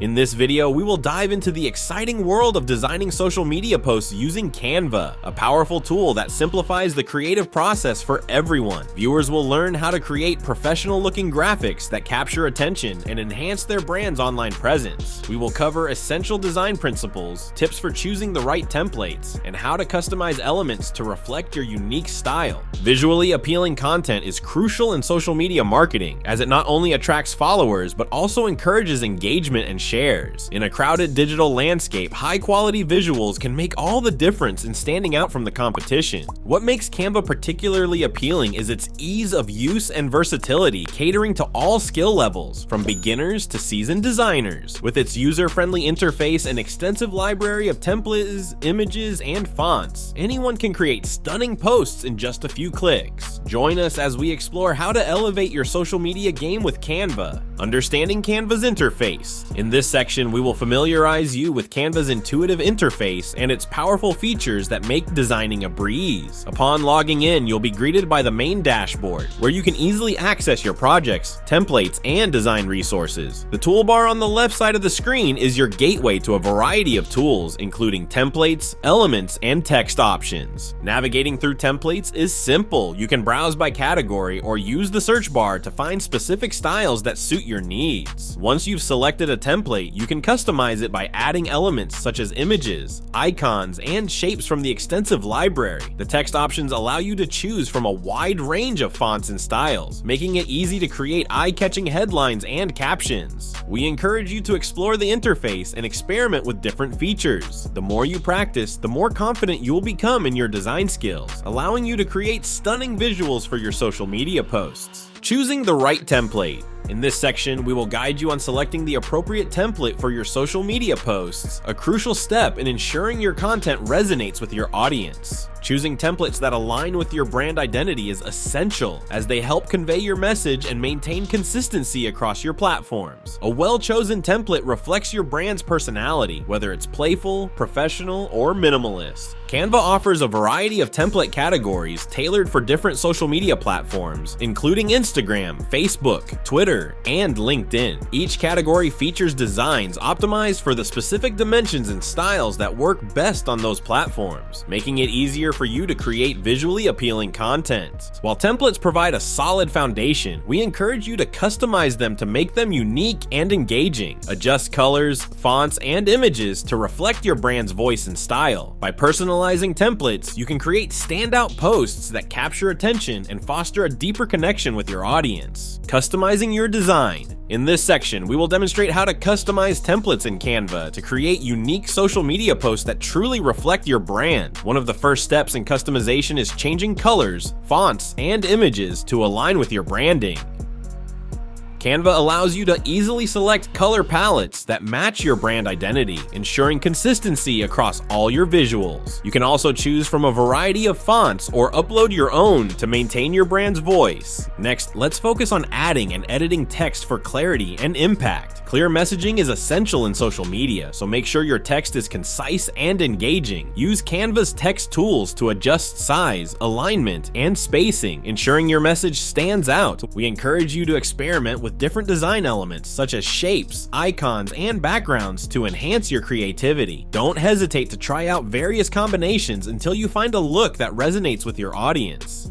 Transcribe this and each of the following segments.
In this video, we will dive into the exciting world of designing social media posts using Canva, a powerful tool that simplifies the creative process for everyone. Viewers will learn how to create professional-looking graphics that capture attention and enhance their brand's online presence. We will cover essential design principles, tips for choosing the right templates, and how to customize elements to reflect your unique style. Visually appealing content is crucial in social media marketing, as it not only attracts followers, but also encourages engagement and shares. In a crowded digital landscape, high-quality visuals can make all the difference in standing out from the competition. What makes Canva particularly appealing is its ease of use and versatility, catering to all skill levels, from beginners to seasoned designers. With its user-friendly interface and extensive library of templates, images, and fonts, anyone can create stunning posts in just a few clicks. Join us as we explore how to elevate your social media game with Canva. Understanding Canva's interface. In this section, we will familiarize you with Canva's intuitive interface and its powerful features that make designing a breeze. Upon logging in, you'll be greeted by the main dashboard, where you can easily access your projects, templates, and design resources. The toolbar on the left side of the screen is your gateway to a variety of tools, including templates, elements, and text options. Navigating through templates is simple. You can browse by category or use the search bar to find specific styles that suit your needs. Once you've selected a template, you can customize it by adding elements such as images, icons, and shapes from the extensive library. The text options allow you to choose from a wide range of fonts and styles, making it easy to create eye-catching headlines and captions. We encourage you to explore the interface and experiment with different features. The more you practice, the more confident you will become in your design skills, allowing you to create stunning visuals for your social media posts. Choosing the right template. In this section, we will guide you on selecting the appropriate template for your social media posts, a crucial step in ensuring your content resonates with your audience. Choosing templates that align with your brand identity is essential, as they help convey your message and maintain consistency across your platforms. A well-chosen template reflects your brand's personality, whether it's playful, professional, or minimalist. Canva offers a variety of template categories tailored for different social media platforms, including Instagram, Facebook, Twitter, and LinkedIn. Each category features designs optimized for the specific dimensions and styles that work best on those platforms, making it easier for you to create visually appealing content. While templates provide a solid foundation, we encourage you to customize them to make them unique and engaging. Adjust colors, fonts, and images to reflect your brand's voice and style. By personalizing templates, you can create standout posts that capture attention and foster a deeper connection with your audience. Customizing your design. In this section, we will demonstrate how to customize templates in Canva to create unique social media posts that truly reflect your brand. One of the first steps in customization is changing colors, fonts, and images to align with your branding. Canva allows you to easily select color palettes that match your brand identity, ensuring consistency across all your visuals. You can also choose from a variety of fonts or upload your own to maintain your brand's voice. Next, let's focus on adding and editing text for clarity and impact. Clear messaging is essential in social media, so make sure your text is concise and engaging. Use Canva's text tools to adjust size, alignment, and spacing, ensuring your message stands out. We encourage you to experiment with different design elements such as shapes, icons, and backgrounds to enhance your creativity. Don't hesitate to try out various combinations until you find a look that resonates with your audience.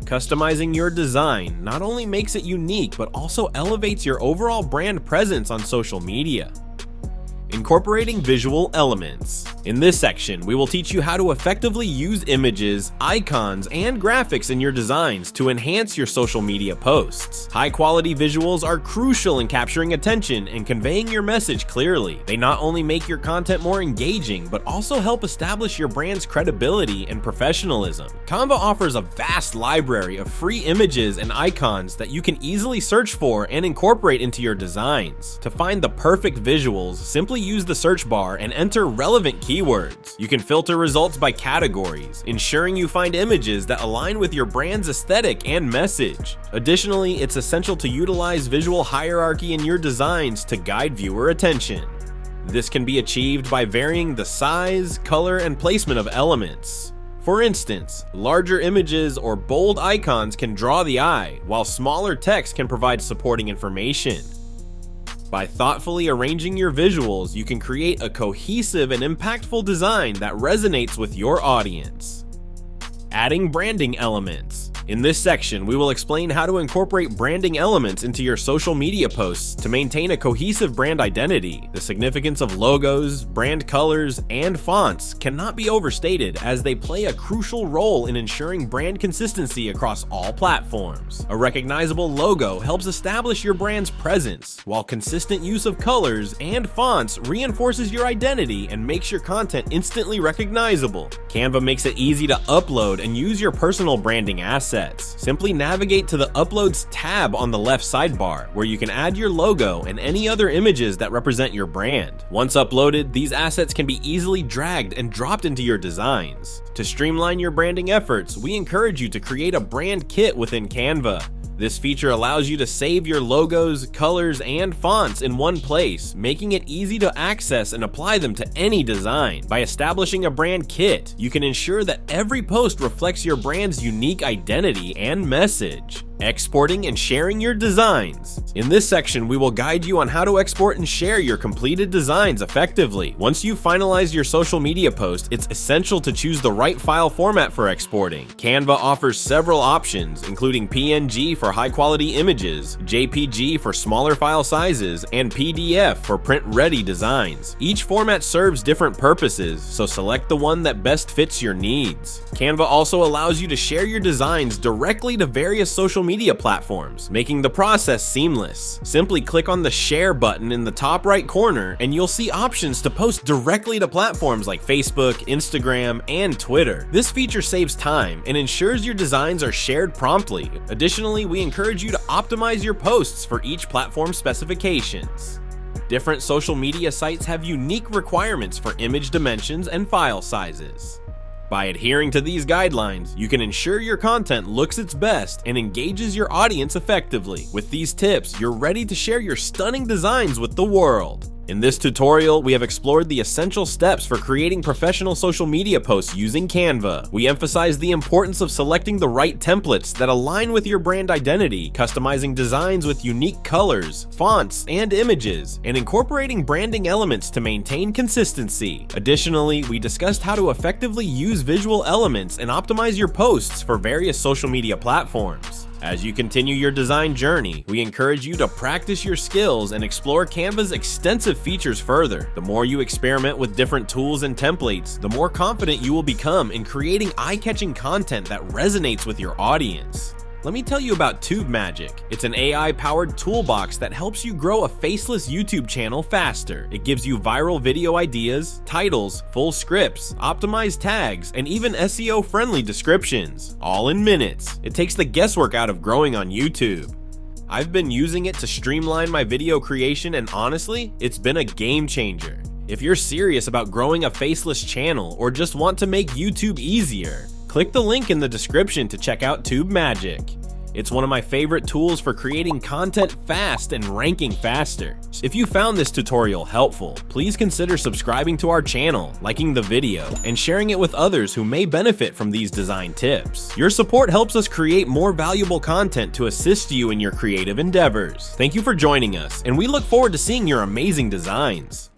Customizing your design not only makes it unique, but also elevates your overall brand presence on social media. Incorporating visual elements. In this section, we will teach you how to effectively use images, icons, and graphics in your designs to enhance your social media posts. High-quality visuals are crucial in capturing attention and conveying your message clearly. They not only make your content more engaging, but also help establish your brand's credibility and professionalism. Canva offers a vast library of free images and icons that you can easily search for and incorporate into your designs. To find the perfect visuals, simply use the search bar and enter relevant keywords. You can filter results by categories, ensuring you find images that align with your brand's aesthetic and message. Additionally, it's essential to utilize visual hierarchy in your designs to guide viewer attention. This can be achieved by varying the size, color, and placement of elements. For instance, larger images or bold icons can draw the eye, while smaller text can provide supporting information. By thoughtfully arranging your visuals, you can create a cohesive and impactful design that resonates with your audience. Adding branding elements. In this section, we will explain how to incorporate branding elements into your social media posts to maintain a cohesive brand identity. The significance of logos, brand colors, and fonts cannot be overstated, as they play a crucial role in ensuring brand consistency across all platforms. A recognizable logo helps establish your brand's presence, while consistent use of colors and fonts reinforces your identity and makes your content instantly recognizable. Canva makes it easy to upload and use your personal branding assets. Simply navigate to the Uploads tab on the left sidebar, where you can add your logo and any other images that represent your brand. Once uploaded, these assets can be easily dragged and dropped into your designs. To streamline your branding efforts, we encourage you to create a brand kit within Canva. This feature allows you to save your logos, colors, and fonts in one place, making it easy to access and apply them to any design. By establishing a brand kit, you can ensure that every post reflects your brand's unique identity and message. Exporting and sharing your designs. In this section, we will guide you on how to export and share your completed designs effectively. Once you've finalized your social media post, it's essential to choose the right file format for exporting. Canva offers several options, including PNG for high-quality images, JPG for smaller file sizes, and PDF for print-ready designs. Each format serves different purposes, so select the one that best fits your needs. Canva also allows you to share your designs directly to various social media platforms, making the process seamless. Simply click on the share button in the top right corner and you'll see options to post directly to platforms like Facebook, Instagram, and Twitter. This feature saves time and ensures your designs are shared promptly. Additionally, we encourage you to optimize your posts for each platform specifications. Different social media sites have unique requirements for image dimensions and file sizes. By adhering to these guidelines, you can ensure your content looks its best and engages your audience effectively. With these tips, you're ready to share your stunning designs with the world. In this tutorial, we have explored the essential steps for creating professional social media posts using Canva. We emphasize the importance of selecting the right templates that align with your brand identity, customizing designs with unique colors, fonts, and images, and incorporating branding elements to maintain consistency. Additionally, we discussed how to effectively use visual elements and optimize your posts for various social media platforms. As you continue your design journey, we encourage you to practice your skills and explore Canva's extensive features further. The more you experiment with different tools and templates, the more confident you will become in creating eye-catching content that resonates with your audience. Let me tell you about Tube Magic. It's an AI-powered toolbox that helps you grow a faceless YouTube channel faster. It gives you viral video ideas, titles, full scripts, optimized tags, and even SEO-friendly descriptions, all in minutes. It takes the guesswork out of growing on YouTube. I've been using it to streamline my video creation, and honestly, it's been a game changer. If you're serious about growing a faceless channel or just want to make YouTube easier, click the link in the description to check out Tube Magic. It's one of my favorite tools for creating content fast and ranking faster. If you found this tutorial helpful, please consider subscribing to our channel, liking the video, and sharing it with others who may benefit from these design tips. Your support helps us create more valuable content to assist you in your creative endeavors. Thank you for joining us, and we look forward to seeing your amazing designs.